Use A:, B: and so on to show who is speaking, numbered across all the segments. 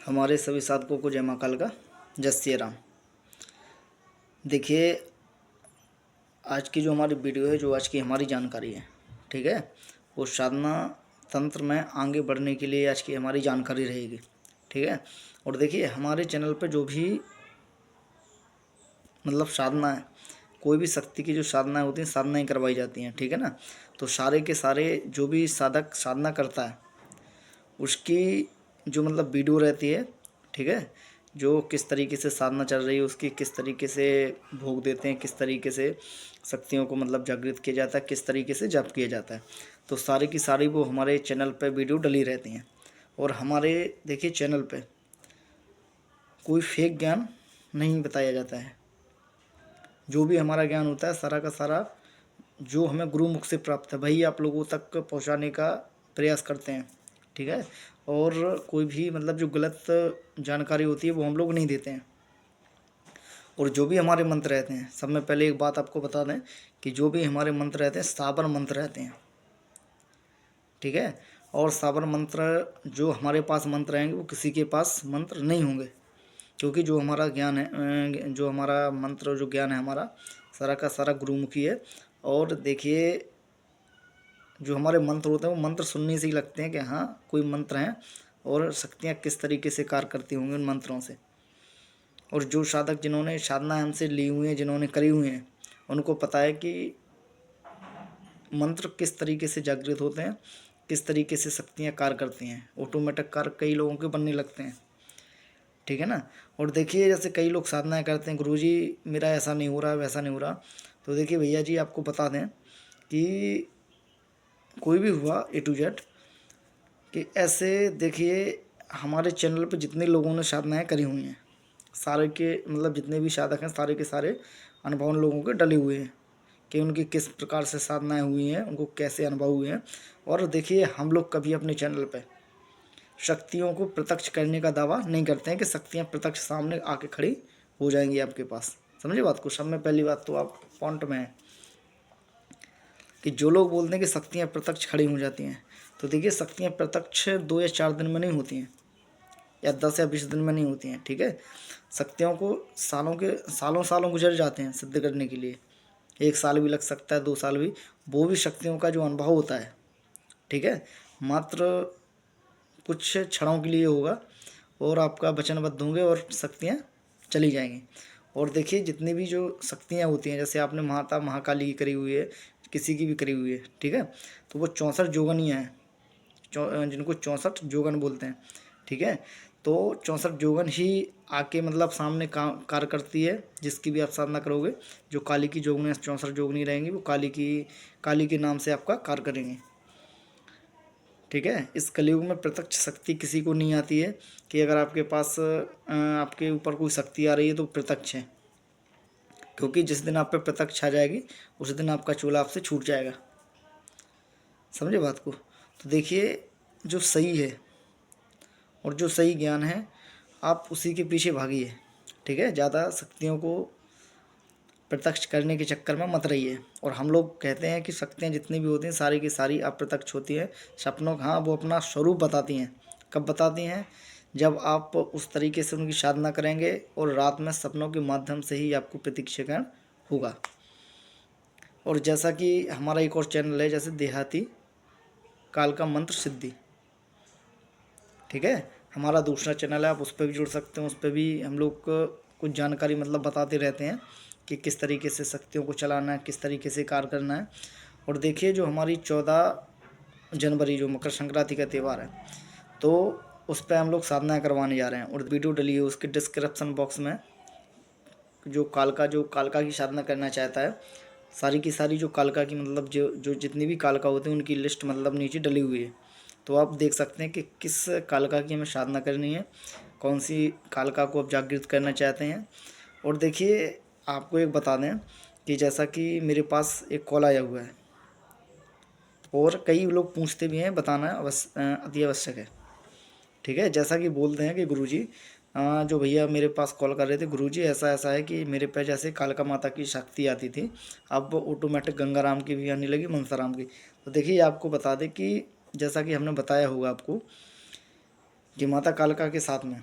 A: हमारे सभी साधकों को जय माँ काल का जय श्री राम। देखिए, आज की जो हमारी वीडियो है, जो आज की हमारी जानकारी है, ठीक है, वो साधना तंत्र में आगे बढ़ने के लिए आज की हमारी जानकारी रहेगी, ठीक है। और देखिए, हमारे चैनल पे जो भी मतलब साधना है, कोई भी शक्ति की जो साधनाएं होती हैं, साधनाएं करवाई जाती हैं, ठीक है ना। तो सारे के सारे जो भी साधक साधना करता है, उसकी जो मतलब वीडियो रहती है, ठीक है, जो किस तरीके से साधना चल रही है, उसकी किस तरीके से भोग देते हैं, किस तरीके से शक्तियों को मतलब जागृत किया जाता है, किस तरीके से जप किया जाता है, तो सारी की सारी वो हमारे चैनल पे वीडियो डली रहती हैं। और हमारे देखिए चैनल पे कोई फेक ज्ञान नहीं बताया जाता है। जो भी हमारा ज्ञान होता है, सारा का सारा जो हमें गुरुमुख से प्राप्त है, वही आप लोगों तक पहुंचाने का प्रयास करते हैं, ठीक है। और कोई भी मतलब जो गलत जानकारी होती है वो हम लोग नहीं देते हैं। और जो भी हमारे मंत्र रहते हैं, सब में पहले एक बात आपको बता दें कि जो भी हमारे मंत्र रहते हैं, साबर मंत्र रहते हैं, ठीक है। और साबर मंत्र जो हमारे पास मंत्र रहेंगे, वो किसी के पास मंत्र नहीं होंगे, क्योंकि जो हमारा ज्ञान है, जो हमारा मंत्र जो ज्ञान है हमारा, सारा का सारा गुरुमुखी है। और देखिए, जो हमारे मंत्र होते हैं, वो मंत्र सुनने से ही लगते हैं कि हाँ कोई मंत्र हैं, और शक्तियाँ किस तरीके से कार्य करती होंगी उन मंत्रों से। और जो साधक जिन्होंने साधना हमसे ली हुई है, जिन्होंने करी हुई हैं, उनको पता है कि मंत्र किस तरीके से जागृत होते हैं, किस तरीके से शक्तियाँ कार्य करती हैं। ऑटोमेटिक कार्य कई लोगों के बनने लगते हैं, ठीक है ना। और देखिए, जैसे कई लोग साधनाएँ करते हैं, गुरुजी मेरा ऐसा नहीं हो रहा, वैसा नहीं हो रहा। तो देखिए भैया जी, आपको बता दें कि कोई भी हुआ ए टू जेड, कि ऐसे देखिए हमारे चैनल पे जितने लोगों ने साधनाएँ करी हुई हैं, सारे के मतलब जितने भी साधक हैं, सारे के सारे अनुभव उन लोगों के डले हुए हैं कि उनकी किस प्रकार से साधनाएँ हुई हैं, उनको कैसे अनुभव हुए हैं। और देखिए, हम लोग कभी अपने चैनल पे शक्तियों को प्रत्यक्ष करने का दावा नहीं करते हैं कि शक्तियाँ प्रत्यक्ष सामने आके खड़ी हो जाएंगी आपके पास। समझे बात को। सब में पहली बात तो आप पॉइंट में है कि जो लोग बोलते हैं कि शक्तियाँ प्रत्यक्ष खड़ी हो जाती हैं, तो देखिए शक्तियाँ प्रत्यक्ष 2 या 4 दिन में नहीं होती हैं, या 10 या 20 दिन में नहीं होती हैं, ठीक है। शक्तियों को सालों सालों गुजर जाते हैं सिद्ध करने के लिए। 1 साल भी लग सकता है, 2 साल भी। वो भी शक्तियों का जो अनुभव होता है, ठीक है, मात्र कुछ क्षणों के लिए होगा, और आपका वचनबद्ध होंगे और शक्तियाँ चली जाएंगी। और देखिए, जितनी भी जो शक्तियाँ होती हैं, जैसे आपने माता महाकाली की करी हुई है, किसी की भी करी हुई है, ठीक है, तो वो 64 जोगनियाँ हैं, जिनको 64 जोगन बोलते हैं, ठीक है। तो 64 जोगन ही आके मतलब सामने कार्य करती है, जिसकी भी आप साधना करोगे। जो काली की जोगनी 64 जोगनी रहेंगी, वो काली के नाम से आपका कार्य करेंगे, ठीक है। इस कलयुग में प्रत्यक्ष शक्ति किसी को नहीं आती है कि अगर आपके पास आपके ऊपर कोई शक्ति आ रही है तो प्रत्यक्ष है, क्योंकि जिस दिन आप पे प्रत्यक्ष आ जाएगी, उस दिन आपका चूल्हा आपसे छूट जाएगा। समझे बात को। तो देखिए, जो सही है और जो सही ज्ञान है, आप उसी के पीछे भागिए, ठीक है। ज़्यादा शक्तियों को प्रत्यक्ष करने के चक्कर में मत रहिए। और हम लोग कहते हैं कि शक्तियाँ जितनी भी होती हैं, सारी की सारी अप्रत्यक्ष होती हैं। सपनों का, हाँ, वो अपना स्वरूप बताती हैं। कब बताती हैं? जब आप उस तरीके से उनकी साधना करेंगे, और रात में सपनों के माध्यम से ही आपको प्रत्यक्षीकरण होगा। और जैसा कि हमारा एक और चैनल है, जैसे देहाती काल का मंत्र सिद्धि, ठीक है, हमारा दूसरा चैनल है, आप उस पर भी जुड़ सकते हैं। उस पर भी हम लोग कुछ जानकारी मतलब बताते रहते हैं कि किस तरीके से शक्तियों को चलाना है, किस तरीके से कार्य करना है। और देखिए, जो हमारी 14 जनवरी जो मकर संक्रांति का त्यौहार है, तो उस पर हम लोग साधना करवाने जा रहे हैं, और वीडियो डली है उसके डिस्क्रिप्शन बॉक्स में। जो कालका की साधना करना चाहता है, सारी की सारी जो कालका की मतलब जो जितनी भी कालका होते हैं, उनकी लिस्ट मतलब नीचे डली हुई है। तो आप देख सकते हैं कि किस कालका की हमें साधना करनी है, कौन सी कालका को आप जागृत करना चाहते हैं। और देखिए, आपको एक बता दें कि जैसा कि मेरे पास एक कॉल आया हुआ है, और कई लोग पूछते भी हैं, बताना अति आवश्यक है, ठीक है। जैसा कि बोलते हैं कि गुरुजी, जो भैया मेरे पास कॉल कर रहे थे, गुरुजी ऐसा ऐसा है कि मेरे पे जैसे कालका माता की शक्ति आती थी, अब ऑटोमेटिक गंगाराम की भी आने लगी, मनसाराम की। तो देखिए, आपको बता दें कि जैसा कि हमने बताया होगा आपको कि माता कालका के साथ में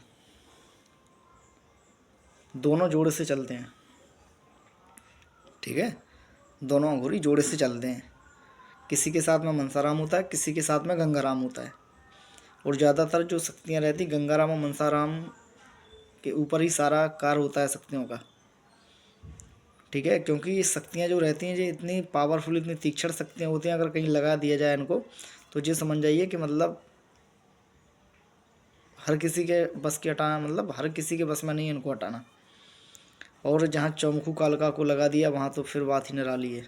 A: दोनों जोड़े से चलते हैं, ठीक है, दोनों अघोरी जोड़े से चलते हैं। किसी के साथ में मनसाराम होता है, किसी के साथ में गंगाराम होता है। और ज़्यादातर जो शक्तियाँ रहती गंगाराम और मनसाराम के ऊपर ही सारा कार्य होता है शक्तियों का, ठीक है। क्योंकि ये शक्तियाँ जो रहती हैं ये इतनी पावरफुल, इतनी तीक्ष्ण शक्तियाँ होती हैं, अगर कहीं लगा दिया जाए इनको तो ये समझ जाइए कि मतलब हर किसी के बस की हटाना, मतलब हर किसी के बस में नहीं इनको हटाना। और जहाँ चौमुखू कालिका को लगा दिया वहाँ तो फिर बात ही निराली है,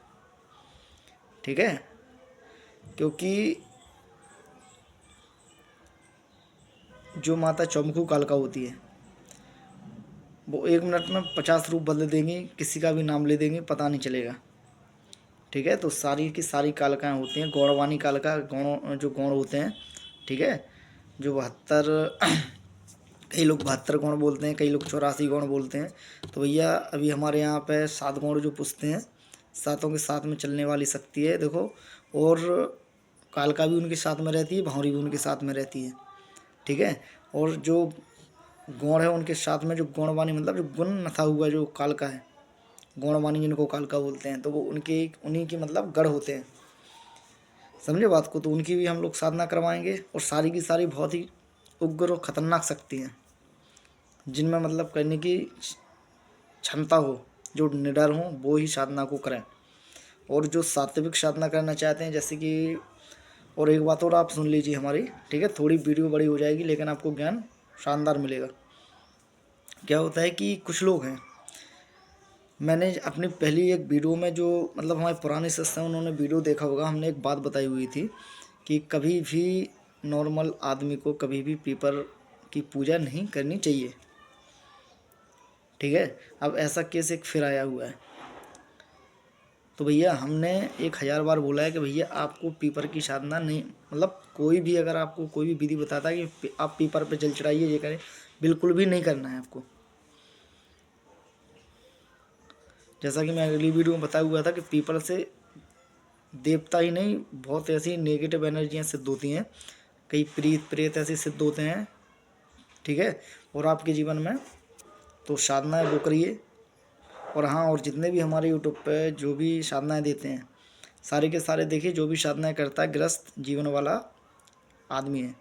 A: ठीक है। क्योंकि जो माता चौमुखू कालिका होती है वो 1 मिनट में 50 रूप बदल देंगी, किसी का भी नाम ले देंगी, पता नहीं चलेगा, ठीक है। तो सारी की सारी कालिकाएँ होती हैं, गौड़वाणी कालिका, गौण जो गौण होते हैं, ठीक है, जो 72 कई लोग 72 गौण बोलते हैं, कई लोग 84 गौण बोलते हैं। तो भैया अभी हमारे यहाँ पे 7 गौण जो पूछते हैं, सातों के साथ में चलने वाली शक्ति है, देखो। और कालिका भी उनके साथ में रहती है, भांवरी भी उनके साथ में रहती है, ठीक है। और जो गौण है उनके साथ में जो गौणवाणी, मतलब जो गुण नथा हुआ जो कालिका है, गौणवाणी जिनको कालिका बोलते हैं, तो वो उनके उन्हीं की मतलब गढ़ होते हैं, समझे बात को। तो उनकी भी हम लोग साधना करवाएंगे। और सारी की सारी बहुत ही उग्र और खतरनाक शक्ति हैं, जिनमें मतलब करने की क्षमता हो, जो निडर हों वो ही साधना को करें। और जो सात्विक साधना करना चाहते हैं, जैसे कि, और एक बात और आप सुन लीजिए हमारी, ठीक है, थोड़ी वीडियो बड़ी हो जाएगी लेकिन आपको ज्ञान शानदार मिलेगा। क्या होता है कि कुछ लोग हैं, मैंने अपनी पहली एक वीडियो में जो मतलब हमारे पुराने सत्संग उन्होंने वीडियो देखा होगा, हमने एक बात बताई हुई थी कि कभी भी नॉर्मल आदमी को कभी भी पीपर की पूजा नहीं करनी चाहिए, ठीक है। अब ऐसा केस एक फिर आया हुआ है, तो भैया हमने 1000 बार बोला है कि भैया आपको पीपर की साधना नहीं, मतलब कोई भी अगर आपको कोई भी विधि बताता है कि आप पीपर पे जल चढ़ाइए, ये करें, बिल्कुल भी नहीं करना है आपको। जैसा कि मैं अगली वीडियो में बताया हुआ था कि पीपल से देवता ही नहीं, बहुत ऐसी नेगेटिव एनर्जियाँ सिद्ध होती हैं, कई प्रीत प्रेत ऐसे सिद्ध होते हैं, ठीक है। और आपके जीवन में तो साधनाएँ वो करिए। और हाँ, और जितने भी हमारे यूट्यूब पे जो भी साधनाएँ देते हैं, सारे के सारे देखिए, जो भी साधनाएँ करता है गृहस्थ जीवन वाला आदमी है,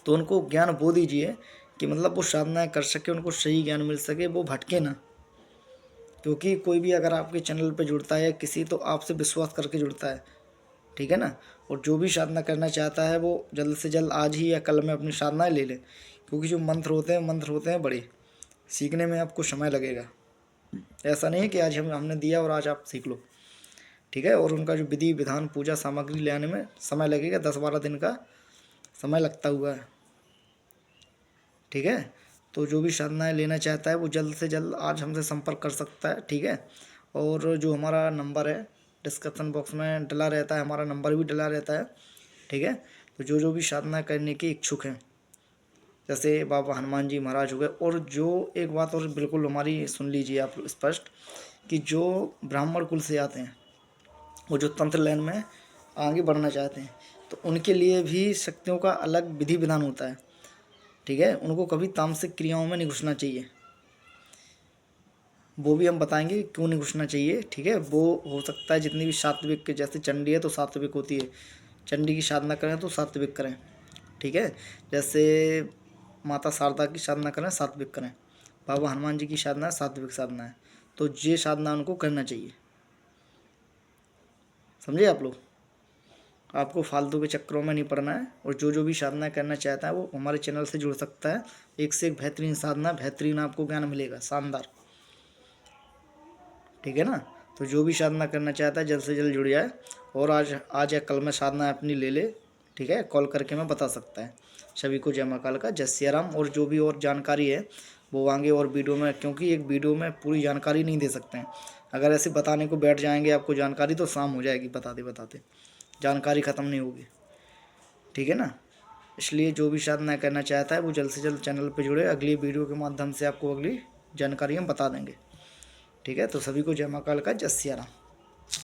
A: तो उनको ज्ञान वो दीजिए कि मतलब वो साधनाएँ कर सके, उनको सही ज्ञान मिल सके, वो भटके ना। क्योंकि कोई भी अगर आपके चैनल पे जुड़ता है किसी, तो आपसे विश्वास करके जुड़ता है, ठीक है ना। और जो भी साधना करना चाहता है वो जल्द से जल्द आज ही या कल में अपनी साधनाएँ ले ले, क्योंकि जो मंत्र होते हैं बड़े, सीखने में आपको समय लगेगा। ऐसा नहीं है कि आज हमने दिया और आज आप सीख लो, ठीक है। और उनका जो विधि विधान पूजा सामग्री ले आने में समय लगेगा, 10-12 दिन का समय लगता हुआ है, ठीक है। तो जो भी साधनाएँ लेना चाहता है वो जल्द से जल्द आज हमसे संपर्क कर सकता है, ठीक है। और जो हमारा नंबर है डिस्क्रिप्शन बॉक्स में डला रहता है, हमारा नंबर भी डला रहता है, ठीक है। तो जो भी साधना करने के इच्छुक हैं, जैसे बाबा हनुमान जी महाराज हो गए। और जो एक बात और बिल्कुल हमारी सुन लीजिए आप स्पष्ट, कि जो ब्राह्मण कुल से आते हैं, वो जो तंत्र लाइन में आगे बढ़ना चाहते हैं, तो उनके लिए भी शक्तियों का अलग विधि विधान होता है, ठीक है। उनको कभी तामसिक क्रियाओं में नहीं घुसना चाहिए, वो भी हम बताएंगे क्यों नहीं घुसना चाहिए, ठीक है। वो हो सकता है जितनी भी सात्विक, जैसे चंडी है तो सात्विक होती है, चंडी की साधना करें तो सात्विक करें, ठीक है। जैसे माता शारदा की साधना करें, सात्विक करें, बाबा हनुमान जी की साधना सात्विक साधना है, तो ये साधना उनको करना चाहिए, समझे आप लोग। आपको फालतू के चक्करों में नहीं पड़ना है। और जो भी साधना करना चाहता है वो हमारे चैनल से जुड़ सकता है, एक से एक बेहतरीन साधना, बेहतरीन आपको ज्ञान मिलेगा, शानदार, ठीक है ना। तो जो भी साधना करना चाहता है जल्द से जल्द जुड़ जाए, और आज या कल में साधना अपनी ले ले, ठीक है, कॉल करके मैं बता सकता है। सभी को जय महाकाल का, जय सिया राम। और जो भी और जानकारी है वो आगे और वीडियो में, क्योंकि एक वीडियो में पूरी जानकारी नहीं दे सकते हैं, अगर ऐसे बताने को बैठ जाएंगे आपको जानकारी तो शाम हो जाएगी, बताते बताते जानकारी ख़त्म नहीं होगी, ठीक है ना। इसलिए जो भी साधना करना चाहता है वो जल्द से जल्द चैनल पर जुड़े, अगली वीडियो के माध्यम से आपको अगली जानकारी हम बता देंगे, ठीक है। तो सभी को जय महाकाल का, जय सिया राम।